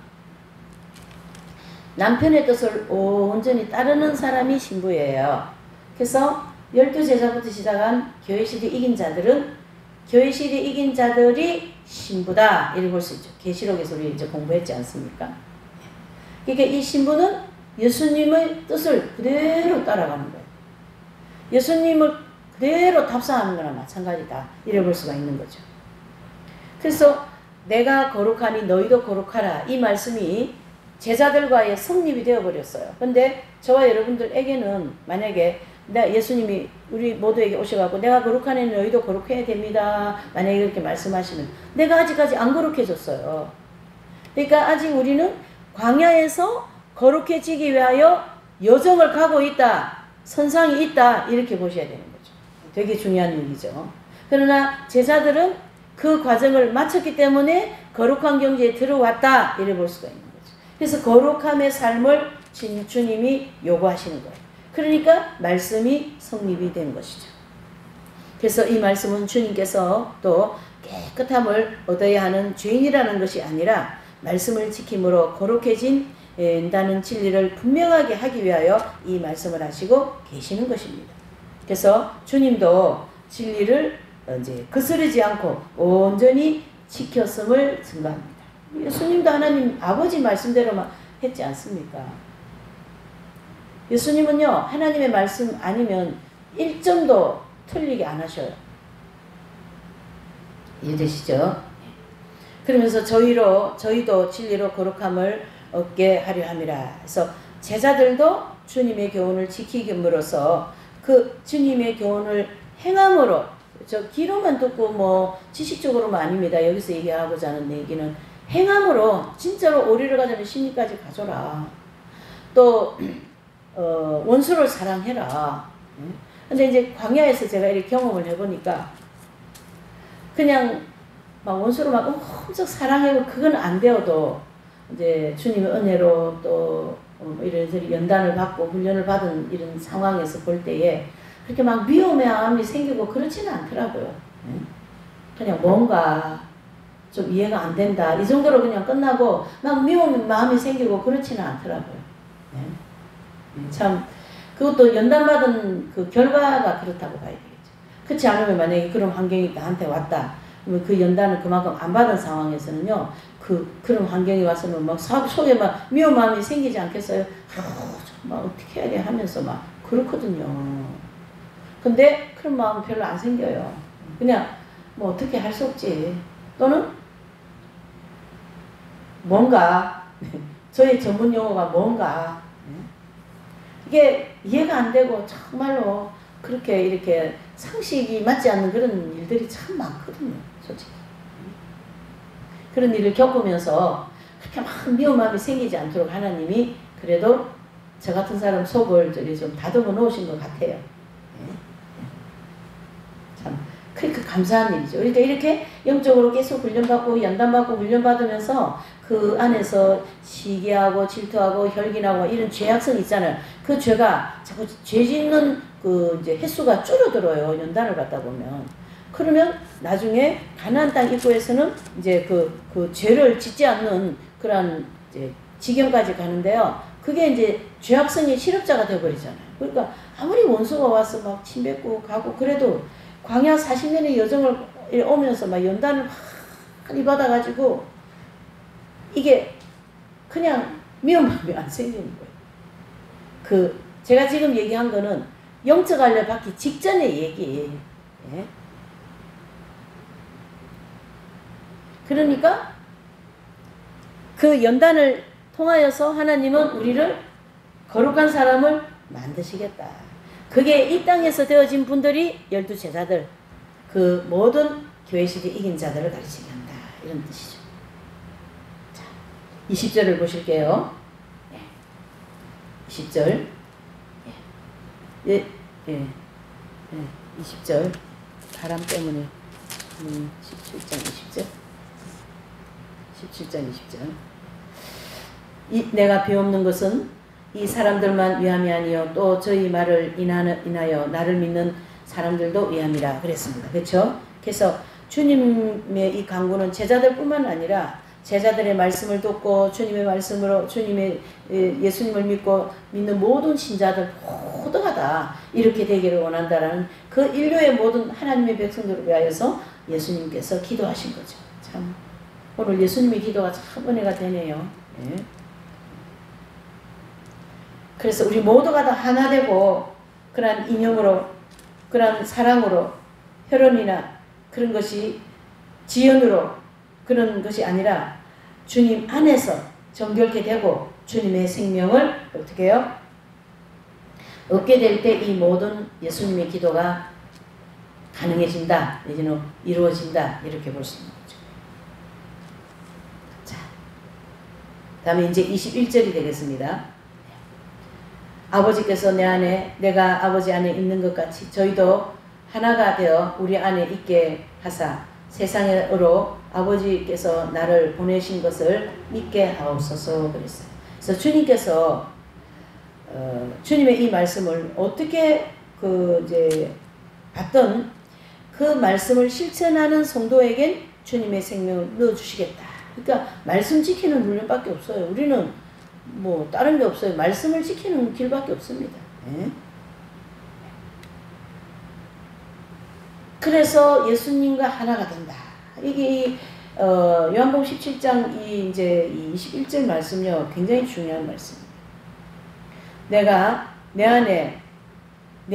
남편의 뜻을 온전히 따르는 사람이 신부예요. 그래서 12제자부터 시작한 교회시대 이긴 자들은 교회시대 이긴 자들이 신부다. 이렇게 볼 수 있죠. 계시록에서 우리 이제 공부했지 않습니까? 그러니까 이 신부는 예수님의 뜻을 그대로 따라가는 거예요. 예수님을 그대로 답사하는 거나 마찬가지다. 이래 볼 수가 있는 거죠. 그래서 내가 거룩하니 너희도 거룩하라. 이 말씀이 제자들과의 성립이 되어버렸어요. 근데 저와 여러분들에게는 만약에 예수님이 우리 모두에게 오셔가지고 내가 거룩하니 너희도 거룩해야 됩니다. 만약에 이렇게 말씀하시면 내가 아직까지 안 거룩해졌어요. 그러니까 아직 우리는 광야에서 거룩해지기 위하여 여정을 가고 있다. 선상이 있다. 이렇게 보셔야 되는 거죠. 되게 중요한 얘기죠. 그러나 제자들은 그 과정을 마쳤기 때문에 거룩한 경지에 들어왔다. 이래 볼 수가 있는 거죠. 그래서 거룩함의 삶을 주님이 요구하시는 거예요. 그러니까 말씀이 성립이 된 것이죠. 그래서 이 말씀은 주님께서 또 깨끗함을 얻어야 하는 죄인이라는 것이 아니라 말씀을 지킴으로 거룩해진다는 진리를 분명하게 하기 위하여 이 말씀을 하시고 계시는 것입니다. 그래서 주님도 진리를 이제 거스르지 않고 온전히 지켰음을 증거합니다. 예수님도 하나님 아버지 말씀대로만 했지 않습니까? 예수님은요, 하나님의 말씀 아니면 1점도 틀리게 안 하셔요. 이해되시죠? 그러면서 저희도 진리로 거룩함을 얻게 하려 함이라. 그래서 제자들도 주님의 교훈을 지키김으로써 그 주님의 교훈을 행함으로, 저 귀로만 듣고 뭐 지식적으로만 아닙니다. 여기서 얘기하고자 하는 얘기는 행함으로 진짜로 오리를 가자면 심리까지 가져라. 또 원수를 사랑해라. 근데 이제 광야에서 제가 이렇게 경험을 해보니까 그냥 막 원수로 막 엄청 사랑하고 그건 안 되어도 이제 주님의 은혜로 또 이런저런 연단을 받고 훈련을 받은 이런 상황에서 볼 때에 그렇게 막 미움의 생기고 그렇지는 않더라고요. 그냥 뭔가 좀 이해가 안 된다 이 정도로 그냥 끝나고 막 미움 마음이 생기고 그렇지는 않더라고요. 참 그것도 연단받은 그 결과가 그렇다고 봐야 되겠죠. 그렇지 않으면 만약에 그런 환경이 나한테 왔다 그러면 그 연단을 그만큼 안 받은 상황에서는요 그런 환경이 와서는 막 속에 막 미운 마음이 생기지 않겠어요? 막 어떻게 해야 돼 하면서 막 그렇거든요. 근데 그런 마음은 별로 안 생겨요. 그냥 뭐 어떻게 할 수 없지. 또는 뭔가 저희 전문 용어가 뭔가 이게 이해가 안 되고 정말로 그렇게 이렇게 상식이 맞지 않는 그런 일들이 참 많거든요. 솔직히. 그런 일을 겪으면서 그렇게 막 미운 마음이 생기지 않도록 하나님이 그래도 저 같은 사람 속을 좀 다듬어 놓으신 것 같아요. 참 그러니까 감사한 일이죠. 그러니까 이렇게 영적으로 계속 훈련받고 연단받고 훈련받으면서 그 안에서 시기하고 질투하고 혈기나고 이런 죄악성이 있잖아요. 그 죄가 자꾸 죄 짓는 그 이제 횟수가 줄어들어요. 연단을 받다 보면. 그러면 나중에 가나안 땅 입구에서는 이제 그 죄를 짓지 않는 그런 이제 지경까지 가는데요. 그게 이제 죄악성의 실업자가 되어버리잖아요. 그러니까 아무리 원수가 와서 막 침뱉고 가고 그래도 광야 40년의 여정을 오면서 막 연단을 많이 받아가지고 이게 그냥 미운 마음이 안 생기는 거예요. 제가 지금 얘기한 거는 영적 알려 받기 직전의 얘기예요. 예? 그러니까 그 연단을 통하여서 하나님은 우리를 거룩한 사람을 만드시겠다. 그게 이 땅에서 되어진 분들이 12제자들, 그 모든 교회 시대 이긴 자들을 가르치게 한다. 이런 뜻이죠. 자, 20절을 보실게요. 20절. 20절. 바람 때문에 17장 20절. 17장 20절. 내가 비옵는 것은 이 사람들만 위함이 아니요 또 저희 말을 인하여 나를 믿는 사람들도 위함이라 그랬습니다. 그렇죠? 그래서 주님의 이 강구는 제자들뿐만 아니라 제자들의 말씀을 듣고 주님의 말씀으로 예수님을 믿는 모든 신자들 모두가 다 이렇게 되기를 원한다라는 그 인류의 모든 하나님의 백성들을 위하여서 예수님께서 기도하신 거죠. 참 오늘 예수님의 기도가 참 은혜가 되네요. 네. 그래서 우리 모두가 다 하나 되고 그러한 인형으로 그러한 사랑으로 혈연이나 그런 것이 지연으로 그런 것이 아니라 주님 안에서 정결케 되고 주님의 생명을 어떻게 해요? 얻게 될 때 이 모든 예수님의 기도가 가능해진다. 내지는 이루어진다. 이렇게 볼 수 있는 거죠. 자, 다음에 이제 21절이 되겠습니다. 아버지께서 내 안에 내가 아버지 안에 있는 것 같이 저희도 하나가 되어 우리 안에 있게 하사 세상으로 아버지께서 나를 보내신 것을 믿게 하옵소서 그랬어요. 그래서 주님께서 주님의 이 말씀을 어떻게 이제 받던 그 말씀을 실천하는 성도에겐 주님의 생명을 넣어주시겠다. 그러니까 말씀 지키는 훈련밖에 없어요. 우리는 뭐 다른 게 없어요. 말씀을 지키는 길밖에 없습니다. 네? 그래서 예수님과 하나가 된다. 이게 요한복음 17장 이제 21절 말씀요 굉장히 중요한 말씀입니다. 내가 내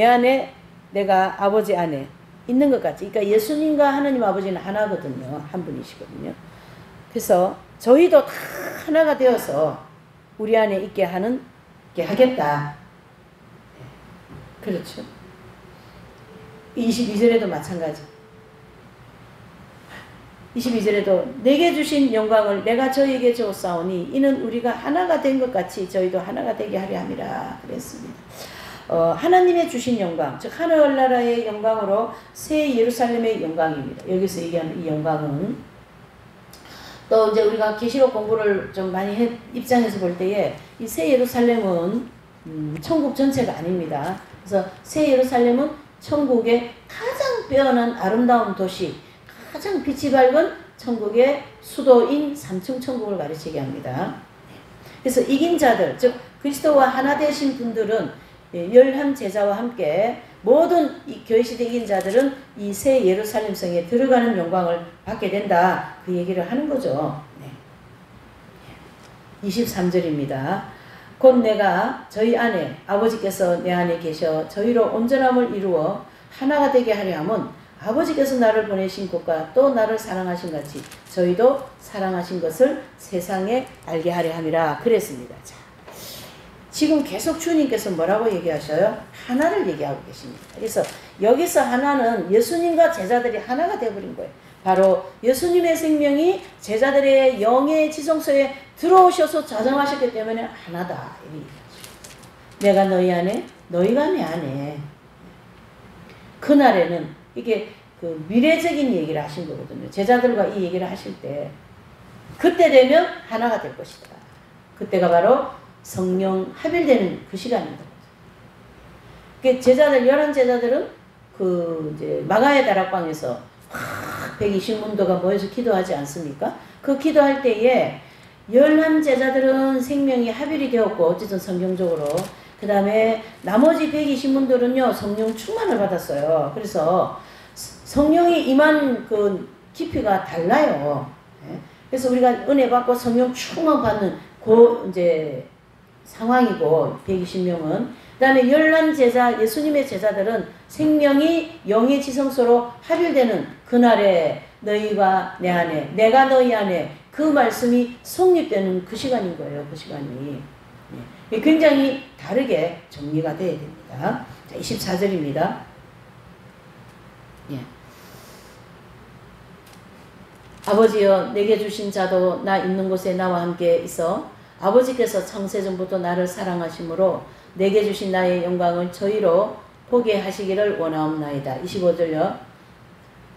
안에 내가 아버지 안에 있는 것 같이. 그러니까 예수님과 하나님 아버지는 하나거든요. 한 분이시거든요. 그래서 저희도 다 하나가 되어서 우리 안에 있게 하겠다. 그렇죠. 22절에도 마찬가지. 22절에도 내게 주신 영광을 내가 저에게 주었사오니 이는 우리가 하나가 된 것 같이 저희도 하나가 되게 하려 함이라 그랬습니다. 하나님의 주신 영광, 즉 하늘나라의 영광으로 새 예루살렘의 영광입니다. 여기서 얘기하는 이 영광은 또 이제 우리가 계시록 공부를 좀 많이 입장에서 볼 때에 이 새 예루살렘은 천국 전체가 아닙니다. 그래서 새 예루살렘은 천국의 가장 빼어난 아름다운 도시, 가장 빛이 밝은 천국의 수도인 3층 천국을 가르치게 합니다. 그래서 이긴 자들, 즉 그리스도와 하나 되신 분들은 11제자와 함께 모든 이 교회시대 이긴 자들은 이 새 예루살렘 성에 들어가는 영광을 받게 된다. 그 얘기를 하는 거죠. 네. 23절입니다. 곧 내가 저희 안에 아버지께서 내 안에 계셔 저희로 온전함을 이루어 하나가 되게 하려 함은 아버지께서 나를 보내신 것과 또 나를 사랑하신 같이 저희도 사랑하신 것을 세상에 알게 하려 함이라 그랬습니다. 자, 지금 계속 주님께서 뭐라고 얘기하셔요? 하나를 얘기하고 계십니다. 그래서 여기서 하나는 예수님과 제자들이 하나가 되어버린 거예요. 바로 예수님의 생명이 제자들의 영의 지성소에 들어오셔서 저장하셨기 때문에 하나다. 내가 너희 안에, 너희가 내 안에. 그날에는 이게 그 미래적인 얘기를 하신 거거든요. 제자들과 이 얘기를 하실 때 그때 되면 하나가 될 것이다. 그때가 바로 성령 합일되는 그 시간입니다. 제자들, 11제자들은 그 이제 마가의 다락방에서 120문도가 모여서 기도하지 않습니까? 그 기도할 때에 11제자들은 생명이 합일이 되었고, 어쨌든 성경적으로. 그 다음에 나머지 120문들은요, 성령 충만을 받았어요. 그래서 성령이 임한 그 깊이가 달라요. 그래서 우리가 은혜 받고 성령 충만 받는 그 이제 상황이고, 120명은. 그 다음에 11제자, 예수님의 제자들은 생명이 영의 지성소로 합일되는 그날에 너희가 내 안에, 내가 너희 안에 그 말씀이 성립되는 그 시간인 거예요. 그 시간이. 굉장히 다르게 정리가 되어야 됩니다. 자, 24절입니다. 예. 아버지여 내게 주신 자도 나 있는 곳에 나와 함께 있어 아버지께서 창세전부터 나를 사랑하심으로 내게 주신 나의 영광을 저희로 보게 하시기를 원하옵나이다. 25절요.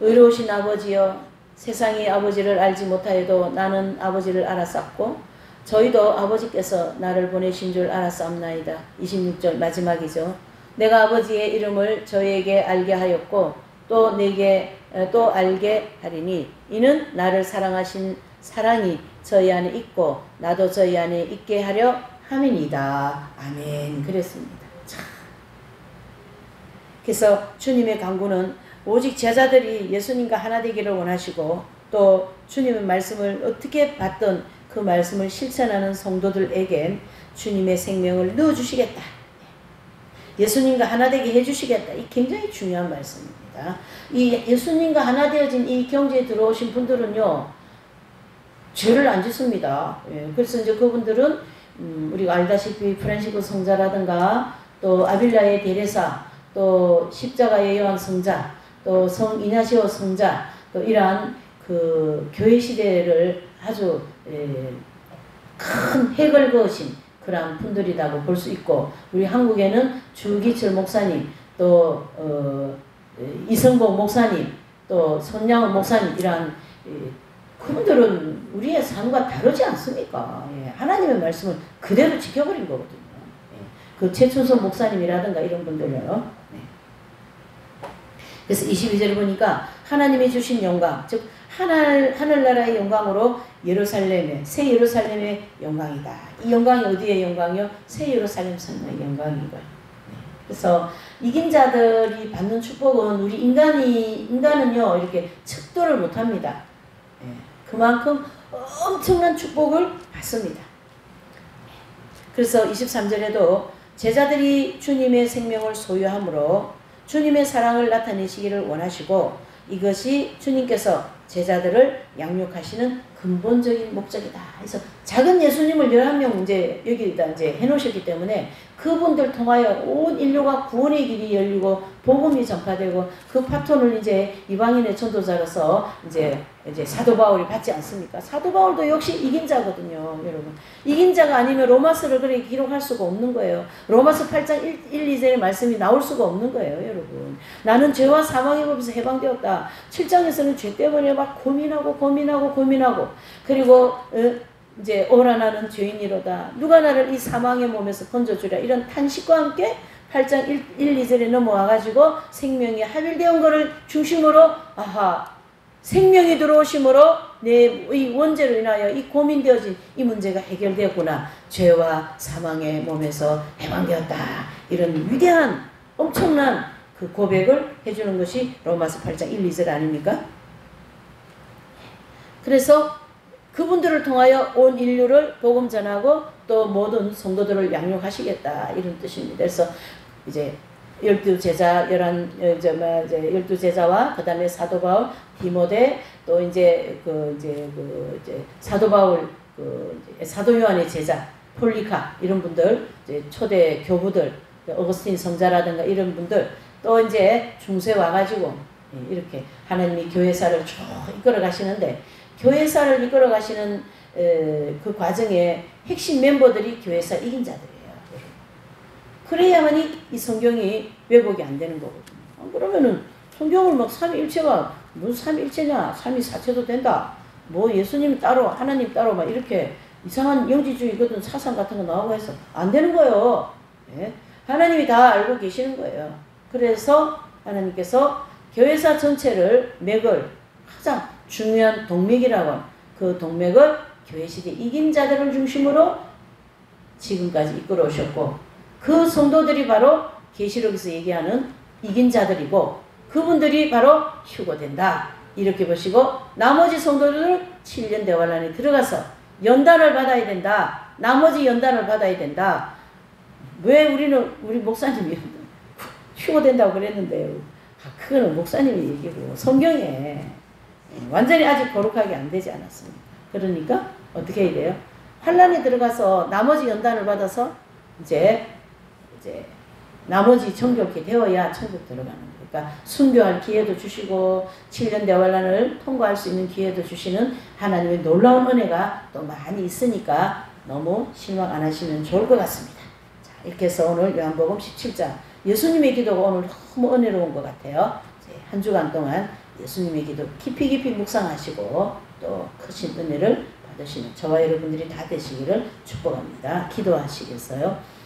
의로우신 아버지여 세상이 아버지를 알지 못하여도 나는 아버지를 알았었고 저희도 아버지께서 나를 보내신 줄 알았사옵나이다. 26절 마지막이죠. 내가 아버지의 이름을 저희에게 알게 하였고 또 내게 또 알게 하리니 이는 나를 사랑하신 사랑이 저희 안에 있고 나도 저희 안에 있게 하려 함이니이다. 아멘. 그랬습니다. 참. 그래서 주님의 강구는 오직 제자들이 예수님과 하나 되기를 원하시고 또 주님의 말씀을 어떻게 받든 그 말씀을 실천하는 성도들에겐 주님의 생명을 넣어주시겠다. 예수님과 하나 되게 해주시겠다. 이 굉장히 중요한 말씀입니다. 이 예수님과 하나 되어진 이 경지에 들어오신 분들은요, 죄를 안 짓습니다. 예, 그래서 이제 그분들은 우리가 알다시피 프란시스 성자라든가 또 아빌라의 데레사 또 십자가의 요한 성자 또 성 이나시오 성자 또 이러한 그 교회 시대를 아주 큰 핵을 그으신 그런 분들이라고 볼 수 있고 우리 한국에는 주기철 목사님 또 이성복 목사님 또 손양원 목사님 이러한 그분들은 우리의 삶과 다르지 않습니까? 예, 하나님의 말씀을 그대로 지켜버린 거거든요. 예, 그 최춘선 목사님이라든가 이런 분들요. 네. 그래서 22절을 보니까 하나님이 주신 영광, 즉 하늘나라의 영광으로 예루살렘의 새 예루살렘의 영광이다. 이 영광이 어디의 영광이요? 새 예루살렘 성의 영광인 거예요. 네. 그래서 이긴 자들이 받는 축복은 우리 인간은요 이렇게 측도를 못합니다. 네. 그만큼 엄청난 축복을 받습니다. 그래서 23절에도 제자들이 주님의 생명을 소유함으로 주님의 사랑을 나타내시기를 원하시고 이것이 주님께서 제자들을 양육하시는 근본적인 목적이다. 그래서 작은 예수님을 11명 이제 여기다 이제 해놓으셨기 때문에 그분들 통하여 온 인류가 구원의 길이 열리고 복음이 전파되고 그 파톤을 이제 이방인의 전도자로서 이제 사도 바울이 받지 않습니까? 사도 바울도 역시 이긴 자거든요, 여러분. 이긴 자가 아니면 로마서를 그렇게 기록할 수가 없는 거예요. 로마서 8장 1, 2절의 말씀이 나올 수가 없는 거예요, 여러분. 나는 죄와 사망의 법에서 해방되었다. 7장에서는 죄 때문에 막 고민하고 그리고 이제 오라 나는 죄인이로다. 누가 나를 이 사망의 몸에서 건져주랴. 이런 탄식과 함께 8장 1, 2절에 넘어와가지고 생명이 합일되온 것을 중심으로 생명이 들어오심으로 내 이 원죄로 인하여 이 고민되어진 이 문제가 해결되었구나. 죄와 사망의 몸에서 해방되었다. 이런 위대한 엄청난 그 고백을 해주는 것이 로마서 8장 1, 2절 아닙니까? 그래서 그분들을 통하여 온 인류를 복음 전하고 또 모든 성도들을 양육하시겠다 이런 뜻입니다. 그래서 이제 12제자 12제자와 그다음에 사도 바울, 디모데 또 이제 사도 바울 사도 요한의 제자 폴리카 이런 분들 이제 초대 교부들 어거스틴 성자라든가 이런 분들 또 이제 중세 와가지고 이렇게 하나님이 교회사를 쭉 이끌어 가시는데 교회사를 이끌어 가시는 그 과정에 핵심 멤버들이 교회사 이긴 자들이에요. 그래야만이 이 성경이 왜곡이 안 되는 거거든요. 그러면은 성경을 막 삼위일체가 무슨 삼위일체냐, 삼위사체도 된다. 뭐 예수님 따로, 하나님 따로 막 이렇게 이상한 영지주의거든 사상 같은 거 나오고 해서 안 되는 거예요. 예? 하나님이 다 알고 계시는 거예요. 그래서 하나님께서 교회사 전체를 맥을 가장 중요한 동맥이라고 그 동맥을 교회시대 이긴 자들을 중심으로 지금까지 이끌어 오셨고 그 성도들이 바로 계시록에서 얘기하는 이긴 자들이고 그분들이 바로 휴거된다. 이렇게 보시고 나머지 성도들은 7년 대환란에 들어가서 연단을 받아야 된다. 나머지 연단을 받아야 된다. 왜 우리 목사님이 휴거된다고 그랬는데요. 그거는 목사님이 얘기고 성경에 완전히 아직 거룩하게 안 되지 않았습니까? 그러니까 어떻게 해야 돼요? 환란에 들어가서 나머지 연단을 받아서 이제 나머지 정결케 되어야 천국 들어가는 거예요. 그러니까 순교할 기회도 주시고 7년 대환란을 통과할 수 있는 기회도 주시는 하나님의 놀라운 은혜가 또 많이 있으니까 너무 실망 안 하시면 좋을 것 같습니다. 자, 이렇게 해서 오늘 요한복음 17장 예수님의 기도가 오늘 너무 은혜로운 것 같아요. 한 주간 동안 예수님의 기도 깊이 묵상하시고 또 크신 은혜를 받으시는 저와 여러분들이 다 되시기를 축복합니다. 기도하시겠어요?